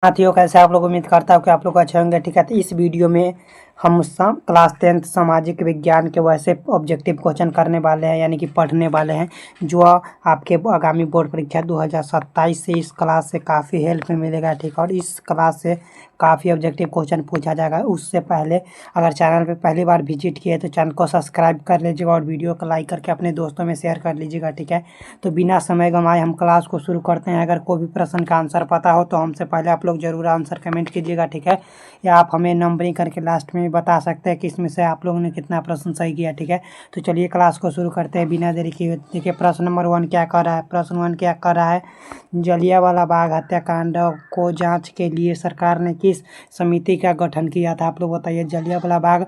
साथियों, कैसे आप लोग? उम्मीद करता हूँ कि आप लोग अच्छे होंगे। ठीक है, तो इस वीडियो में हम क्लास 10th सामाजिक विज्ञान के वैसे ऑब्जेक्टिव क्वेश्चन करने वाले हैं, यानी कि पढ़ने वाले हैं जो आपके आगामी बोर्ड परीक्षा 2027 से इस क्लास से काफ़ी हेल्प मिलेगा। ठीक है, और इस क्लास से काफ़ी ऑब्जेक्टिव क्वेश्चन पूछा जाएगा। उससे पहले अगर चैनल पे पहली बार विजिट किए तो चैनल को सब्सक्राइब कर लीजिएगा और वीडियो को लाइक करके अपने दोस्तों में शेयर कर लीजिएगा। ठीक है, तो बिना समय गंवाए हम क्लास को शुरू करते हैं। अगर कोई भी प्रश्न का आंसर पता हो तो हमसे पहले आप लोग ज़रूर आंसर कमेंट कीजिएगा। ठीक है, या आप हमें नंबरिंग करके लास्ट में बता सकते हैं कि इसमें से आप लोगों ने कितना प्रश्न सही किया। ठीक है, तो चलिए क्लास को शुरू करते हैं बिना देरी किए। देखिए, प्रश्न नंबर 1 क्या कर रहा है। प्रश्न 1 क्या कर रहा है, जलियांवाला बाग हत्याकांड को जांच के लिए सरकार ने किस समिति का गठन किया था? आप लोग बताइए। जलियांवाला बाग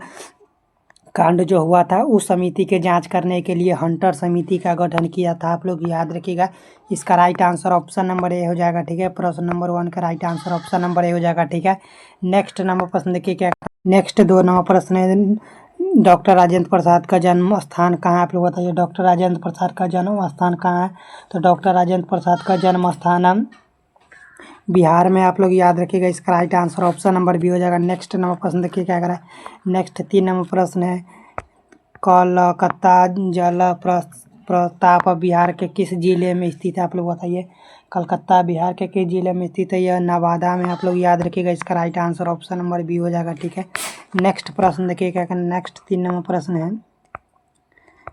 कांड जो हुआ था उस समिति के जांच करने के लिए हंटर समिति का गठन किया था। आप लोग याद रखिएगा। इसका right answer option number A हो जाएगा। ठीक है, प्रश्न नंबर 1 का right answer option number A हो जाएगा। ठीक है, नेक्स्ट नंबर प्रश्न देखिए क्या। नेक्स्ट 2 नंबर प्रश्न है, डॉक्टर राजेंद्र प्रसाद का जन्म स्थान कहाँ है? आप लोग बताइए, डॉक्टर राजेंद्र प्रसाद का जन्म स्थान कहाँ है? तो डॉक्टर राजेंद्र प्रसाद का जन्म स्थान बिहार में। आप लोग याद रखिएगा। इसका right answer option number B हो जाएगा। नेक्स्ट नंबर प्रश्न देखिए क्या करा है। नेक्स्ट 3 नंबर प्रश्न है, कोलकाता जल प्रताप बिहार के किस जिले में स्थित है? आप लोग बताइए, कलकत्ता बिहार के किस जिले में स्थित है? यह नवादा में। आप लोग याद रखिएगा। इसका right answer option number B हो जाएगा। ठीक है, नेक्स्ट प्रश्न देखिए क्या करना। नेक्स्ट 3 नंबर प्रश्न है,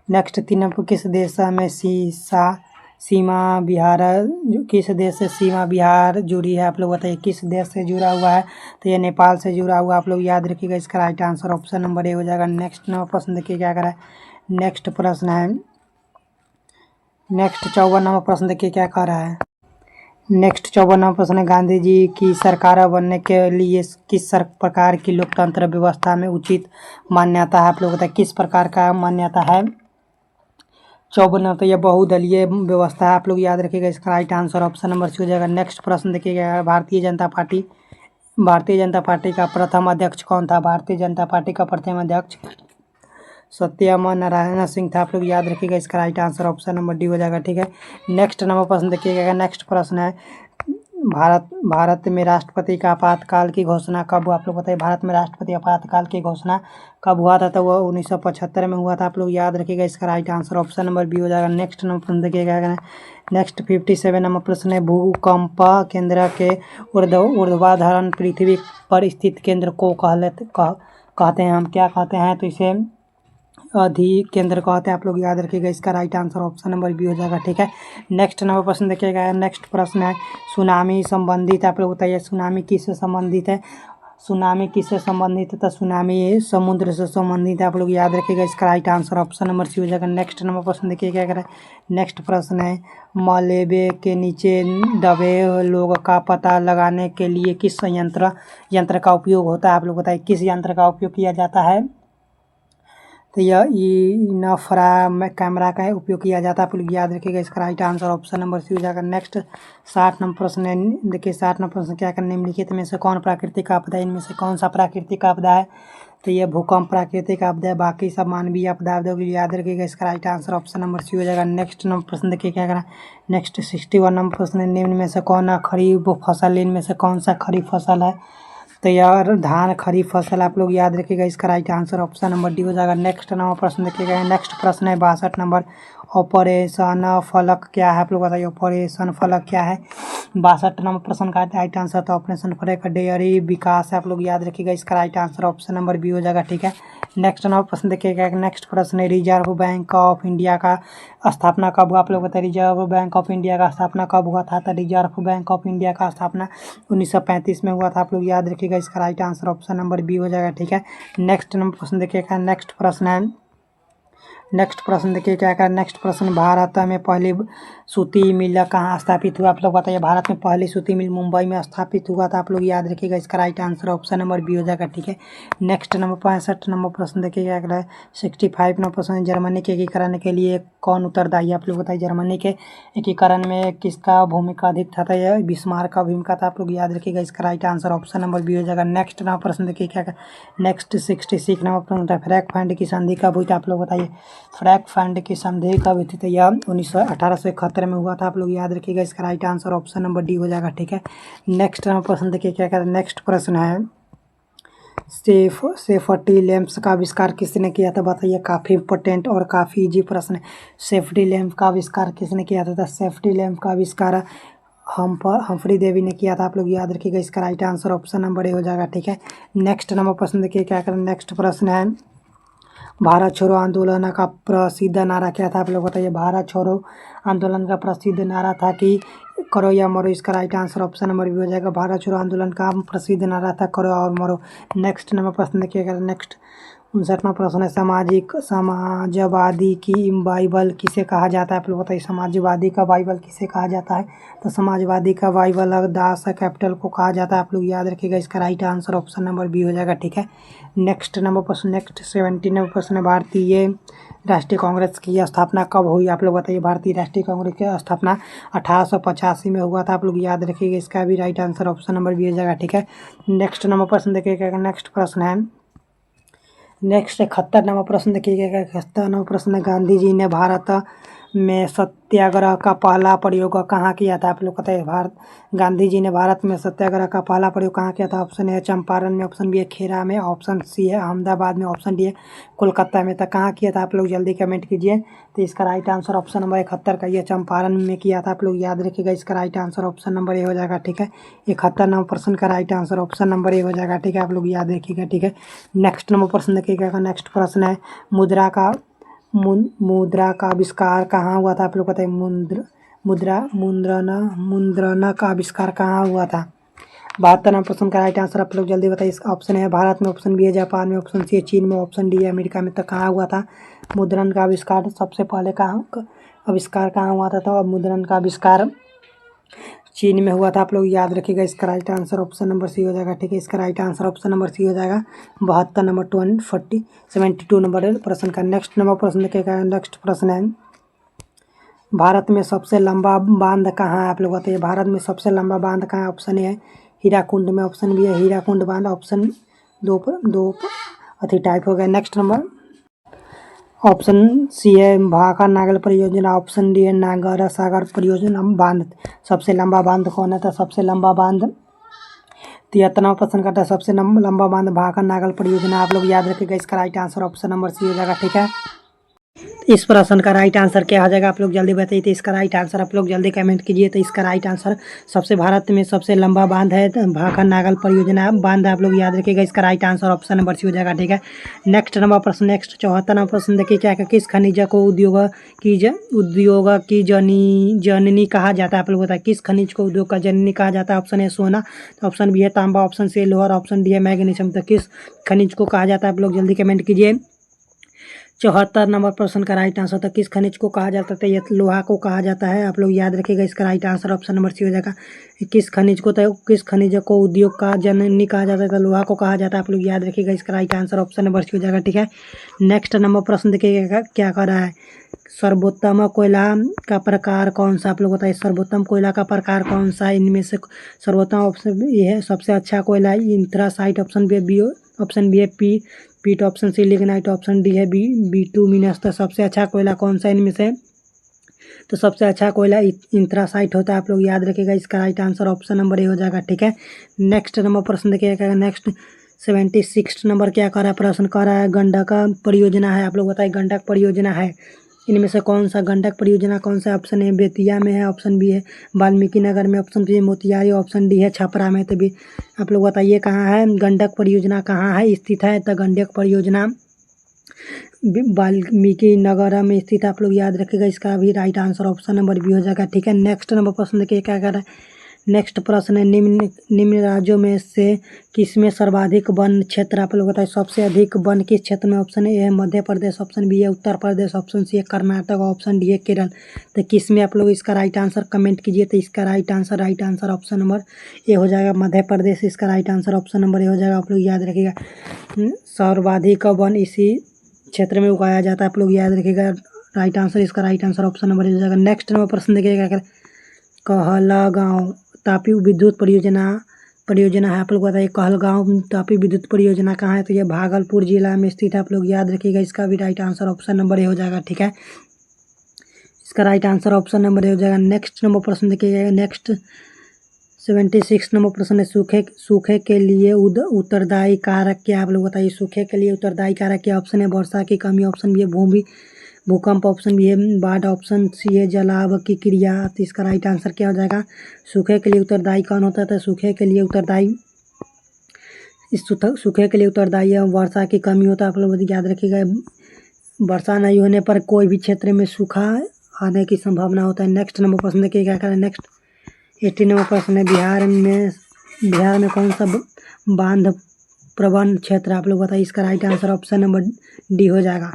नेक्स्ट 3 नंबर किस देश में सीमा बिहार, किस देश से सीमा बिहार जुड़ी है? आप लोग बताइए, किस देश से जुड़ा हुआ है? तो ये नेपाल से जुड़ा हुआ। आप लोग याद रखिएगा। इसका right answer option number A हो जाएगा। नेक्स्ट नंबर प्रश्न देखिए क्या करा है। नेक्स्ट प्रश्न है, नेक्स्ट 54 नंबर प्रश्न देखिए क्या कह रहा है। नेक्स्ट 54 नंबर प्रश्न है, गांधी जी की सरकार बनने के लिए किस प्रकार की लोकतंत्र व्यवस्था में उचित मान्यता है? आप लोग बताइए, किस प्रकार का मान्यता है? 54 तो यह बहुदलीय व्यवस्था है। आप लोग याद रखिएगा। इसका right answer option number C हो जाएगा। नेक्स्ट प्रश्न देखिएगा, भारतीय जनता पार्टी का प्रथम अध्यक्ष कौन था? भारतीय जनता पार्टी का प्रथम अध्यक्ष सत्यम नारायण सिंह था। आप लोग याद रखिएगा। इसका right answer option number D हो जाएगा। ठीक है, नेक्स्ट नंबर प्रश्न देखिएगा। नेक्स्ट प्रश्न है, भारत में राष्ट्रपति का आपातकाल की घोषणा कब हुआ? आप लोग बताइए, भारत में राष्ट्रपति आपातकाल की घोषणा कब हुआ था? तो वह 1975 में हुआ था। आप लोग याद रखिएगा। इसका right answer option number B हो जाएगा। नेक्स्ट नंबर प्रश्न देखिएगा। नेक्स्ट 57 नंबर प्रश्न है, भूकंप केंद्र के ऊर्ध्वाधर पृथ्वी पर स्थित केंद्र को कहते हैं हम क्या कहते हैं? तो इसे अधि केंद्र कहते हैं। आप लोग याद रखिएगा। इसका right answer option number B हो जाएगा। ठीक है, नेक्स्ट नंबर प्रश्न देखिएगा। नेक्स्ट प्रश्न है, सुनामी संबंधित। आप लोग बताइए, सुनामी किससे संबंधित है? सुनामी किससे संबंधित है? तो सुनामी समुद्र से संबंधित है। आप लोग याद रखिएगा। इसका right answer option number C हो जाएगा। नेक्स्ट नंबर प्रश्न देखिए क्या करें। नेक्स्ट प्रश्न है, मलबे के नीचे दबे लोग का पता लगाने के लिए किस यंत्र का उपयोग होता है? आप लोग बताइए, किस यंत्र का उपयोग किया जाता है? तो यह इनफ्रा कैमरा का उपयोग किया जाता है। आप लोग याद रखिएगा। इसका right answer option number C हो जाएगा। नेक्स्ट 60 नंबर प्रश्न है, देखिए 60 नंबर प्रश्न क्या करने निम्नलिखित में से कौन प्राकृतिक आपदा है? इनमें से कौन सा प्राकृतिक आपदा है? तो यह भूकंप प्राकृतिक आपदा है। बाकी सब मानवीय आपदा याद रखिएगा। इसका right answer option number C हो जाएगा। नेक्स्ट नंबर प्रश्न देखिए क्या करा। नेक्स्ट 61 नंबर प्रश्न है, निम्न में से कौन खरीफ फसल, इनमें से कौन सा खरीफ फसल है? तो यार धान खरीफ फसल। आप लोग याद रखिएगा। इसका right answer option number D हो जाएगा। नेक्स्ट नंबर प्रश्न देखिएगा। नेक्स्ट प्रश्न है 62 नंबर, ऑपरेशन फलक क्या है? आप लोग बताइए, ऑपरेशन फलक क्या है? 62 नंबर प्रश्न का राइट आंसर तो ऑपरेशन फलक डेयरी विकास है। आप लोग याद रखिएगा। इसका right answer option number B हो जाएगा। ठीक है, नेक्स्ट नंबर प्रश्न देखिएगा। नेक्स्ट प्रश्न है, रिजर्व बैंक ऑफ इंडिया का स्थापना कब हुआ? आप लोग बताइए, रिजर्व बैंक ऑफ इंडिया का स्थापना कब हुआ था? तो रिजर्व बैंक ऑफ इंडिया का स्थापना 1935 में हुआ था। आप लोग याद रखिएगा। इसका right answer option number B हो जाएगा। ठीक है, नेक्स्ट नंबर प्रश्न देखिएगा। नेक्स्ट प्रश्न है, नेक्स्ट प्रश्न देखिए क्या कर। नेक्स्ट प्रश्न, भारत में पहली सूती मिल कहाँ स्थापित हुआ? आप लोग बताइए, भारत में पहली सूती मिल मुंबई में स्थापित हुआ था। आप लोग याद रखिएगा। इसका right answer option number B हो जाएगा। ठीक है, नेक्स्ट नंबर 65 नंबर प्रश्न देखिए क्या कर। 65 नंबर प्रश्न, जर्मनी के एकीकरण के लिए कौन उत्तरदायी है? आप लोग बताइए, जर्मनी के एकीकरण में किसका भूमिका अधिक था? तो यह बिस्मार्क का भूमिका था। आप लोग याद रखिएगा। इसका right answer option number B हो जाएगा। नेक्स्ट नंबर प्रश्न देखिए क्या कर। नेक्स्ट 66 नंबर प्रश्न, फैक्ट फाइंड की संधि कब हुई थी? आप लोग बताइए, फ्रैंक फंड की संधि कब हुई थी? तो यह 1871 में हुआ था। आप लोग याद रखिएगा। इसका right answer option number D हो जाएगा। ठीक है, नेक्स्ट प्रश्न देखिए क्या कहते हैं। नेक्स्ट प्रश्न है सेफ्टी लैंप्स का आविष्कार किसने किया था? बताइए, काफ़ी इंपॉर्टेंट और काफ़ी इजी प्रश्न है। सेफ्टी लैंप का आविष्कार किसने किया था? सेफ्टी लैंप का आविष्कार हम्फ्री डेवी ने किया था। आप लोग याद रखिएगा। इसका right answer option number A हो जाएगा। ठीक है, नेक्स्ट नंबर प्रश्न देखिए क्या करें। नेक्स्ट प्रश्न है भारत छोड़ो आंदोलन का प्रसिद्ध नारा क्या था? आप लोग बताइए, भारत छोड़ो आंदोलन का प्रसिद्ध नारा था कि करो या मरो। इसका right answer option number B हो जाएगा। भारत छोड़ो आंदोलन का प्रसिद्ध नारा था करो और मरो। नेक्स्ट नंबर प्रश्न देखिएगा। नेक्स्ट 59वां प्रश्न है समाजवादी की बाइबल किसे कहा जाता है? आप लोग बताइए, समाजवादी का बाइबल किसे कहा जाता है? तो समाजवादी का बाइबल दास कैपिटल को कहा जाता है। आप लोग याद रखिएगा। इसका right answer option number B हो जाएगा। ठीक है, नेक्स्ट नंबर प्रश्न। नेक्स्ट 79वां प्रश्न है भारतीय राष्ट्रीय कांग्रेस की स्थापना कब हुई? आप लोग बताइए, भारतीय राष्ट्रीय कांग्रेस की स्थापना 1885 में हुआ था। आप लोग याद रखिएगा। इसका भी right answer option number B हो जाएगा। ठीक है, नेक्स्ट नंबर प्रश्न देखिएगा। नेक्स्ट प्रश्न है नेक्स्ट 71 नंबर प्रश्न देखिएगा। 71 नंबर प्रश्न है गांधी जी ने भारत में सत्याग्रह का पहला प्रयोग कहाँ किया था? आप लोग कहते हैं गांधी जी ने भारत में सत्याग्रह का पहला प्रयोग कहाँ किया था? ऑप्शन ए चंपारण में, ऑप्शन बी है खेरा में, ऑप्शन सी है अहमदाबाद में, ऑप्शन डी है कोलकाता में। तो कहाँ किया था? आप लोग जल्दी कमेंट कीजिए। तो इसका राइट आंसर ऑप्शन नंबर 71 का ये चंपारण में किया था। आप लोग याद रखिएगा। इसका right answer option number A हो जाएगा। ठीक है, 71 नंबर प्रश्न का right answer option number A हो जाएगा। ठीक है, आप लोग याद रखिएगा। ठीक है, नेक्स्ट नंबर प्रश्न देखिएगा। नेक्स्ट प्रश्न है मुद्रा का आविष्कार कहाँ हुआ था? आप लोग बताइए, मुद्रण का आविष्कार कहाँ हुआ था? 72 नंबर प्रश्न का राइट आंसर आप लोग जल्दी बताइए। इसका ऑप्शन है भारत में, ऑप्शन बी है जापान में, ऑप्शन सी है चीन में, ऑप्शन डी है अमेरिका में। तो कहाँ हुआ था मुद्रण का आविष्कार? सबसे पहले आविष्कार कहाँ हुआ था? तो मुद्रण का आविष्कार चीन में हुआ था। आप लोग याद रखिएगा। इसका right answer option number C हो जाएगा। ठीक है, इसका right answer option number C हो जाएगा। 72 नंबर 72 नंबर प्रश्न का नेक्स्ट नंबर प्रश्न देखिएगा। नेक्स्ट प्रश्न है भारत में सबसे लंबा बांध कहाँ है? आप लोग बताइए, भारत में सबसे लंबा बांध कहाँ है? ऑप्शन ए है हीराकुंड में, ऑप्शन बी है हीराकुंड बांध, ऑप्शन दो टाइप हो गया। नेक्स्ट नंबर ऑप्शन सी है भाखा नागल परियोजना, ऑप्शन डी है नागर सागर परियोजना। बांध सबसे लंबा बांध कौन है? तो सबसे लंबा बांध 73 प्रश्न करता है। सबसे लंबा बांध भाखा नागल परियोजना। आप लोग याद रखिएगा। इसका right answer option number C हो जाएगा। ठीक है, इस प्रश्न का राइट आंसर क्या हो जाएगा? आप लोग जल्दी बताइए। तो इसका राइट आंसर आप लोग जल्दी कमेंट कीजिए। तो इसका राइट आंसर भारत में सबसे लंबा बांध है भाखा नागल परियोजना बांध। आप लोग याद रखिएगा। इसका right answer option number C हो जाएगा। ठीक है, नेक्स्ट नंबर प्रश्न। नेक्स्ट 74 नंबर प्रश्न देखिए क्या है। किस खनिज को उद्योग की जननी कहा जाता है? आप लोग बताए, किस खनिज को उद्योग का जननी कहा जाता है? ऑप्शन ए सोना, ऑप्शन बी है तांबा, ऑप्शन सी लोहा, ऑप्शन डी है मैग्नीशियम। तो किस खनिज को कहा जाता है? आप लोग जल्दी कमेंट कीजिए। 74 नंबर प्रश्न का राइट आंसर था किस खनिज को कहा जाता है? ये लोहा को कहा जाता है। आप लोग याद रखिएगा। इसका right answer option number C हो जाएगा। किस खनिज को उद्योग का जननी कहा जाता है? तो लोहा को कहा जाता है। आप लोग याद रखिएगा। इसका right answer option number C हो जाएगा। ठीक है, नेक्स्ट नंबर प्रश्न देखिएगा क्या कर रहा है। सर्वोत्तम कोयला का प्रकार कौन सा? आप लोग बताइए, सर्वोत्तम कोयला का प्रकार कौन सा है? इनमें से सर्वोत्तम ऑप्शन ये है सबसे अच्छा कोयला इंथ्रासाइट, ऑप्शन बी है peat, option C lignite, option D है बिटुमिनस। तो सबसे अच्छा कोयला कौन सा इनमें से? तो सबसे अच्छा कोयला इंथ्रासाइट होता है। आप लोग याद रखिएगा। इसका right answer option number A हो जाएगा। ठीक है, नेक्स्ट नंबर प्रश्न देखिएगा। नेक्स्ट 76 नंबर क्या कर रहा है? प्रश्न कर रहा है गंडक परियोजना है। आप लोग बताइए, गंडक परियोजना है इनमें से कौन सा गंडक परियोजना कौन सा? ऑप्शन ए बेतिया में है, ऑप्शन बी है वाल्मीकि नगर में, ऑप्शन बी है मोतिहारी, ऑप्शन डी है छपरा में। तो भी आप लोग बताइए कहाँ है गंडक परियोजना, कहाँ है स्थित है? तो गंडक परियोजना वाल्मीकि नगर में स्थित है। आप लोग याद रखिएगा। इसका भी right answer option number B हो जाएगा। ठीक है, नेक्स्ट नंबर प्रश्न देखिए क्या कर रहा है। नेक्स्ट प्रश्न है निम्न राज्यों में से किसमें सर्वाधिक वन क्षेत्र? आप लोग बताइए, सबसे अधिक वन किस क्षेत्र में? ऑप्शन ए है मध्य प्रदेश, ऑप्शन बी है उत्तर प्रदेश, ऑप्शन सी है कर्नाटक, ऑप्शन डी है केरल। तो किस में? आप लोग इसका राइट आंसर कमेंट कीजिए। तो इसका right answer option number A हो जाएगा, मध्य प्रदेश। इसका right answer option number A हो जाएगा। आप लोग याद रखिएगा। सर्वाधिक वन इसी क्षेत्र में उगाया जाता है। आप लोग याद रखिएगा। राइट आंसर इसका right answer option number A हो जाएगा। नेक्स्ट नंबर प्रश्न देखिएगा। कहला गाँव तापी विद्युत परियोजना परियोजना है आप लोग बताइए। कहलगांव तापी विद्युत परियोजना कहाँ है, तो ये भागलपुर जिला में स्थित है। आप लोग याद रखिएगा, इसका भी right answer option number A हो जाएगा। ठीक है, इसका right answer option number A हो जाएगा। नेक्स्ट नंबर प्रश्न देखिएगा, नेक्स्ट 76 नंबर प्रश्न है, सूखे के लिए उत्तरदायी कारक क्या, आप लोग बताइए। सूखे के लिए उत्तरदायी कारक क्या? ऑप्शन है वर्षा की कमी, ऑप्शन बी है भूकंप, ऑप्शन बी है बाढ़, ऑप्शन सी है जलाभ की क्रिया। तो इसका राइट आंसर क्या हो जाएगा? सूखे के लिए उत्तरदायी कौन होता है? तो सूखे के लिए उत्तरदायी सूखे के लिए उत्तरदायी है वर्षा की कमी होता है। आप लोग याद रखिएगा, वर्षा नहीं होने पर कोई भी क्षेत्र में सूखा आने की संभावना होता है। नेक्स्ट नंबर प्रश्न देखिए क्या करें। नेक्स्ट 80 नंबर प्रश्न है, बिहार में कौन सा बांध प्रवण क्षेत्र, आप लोग बताइए। इसका right answer option number D हो जाएगा।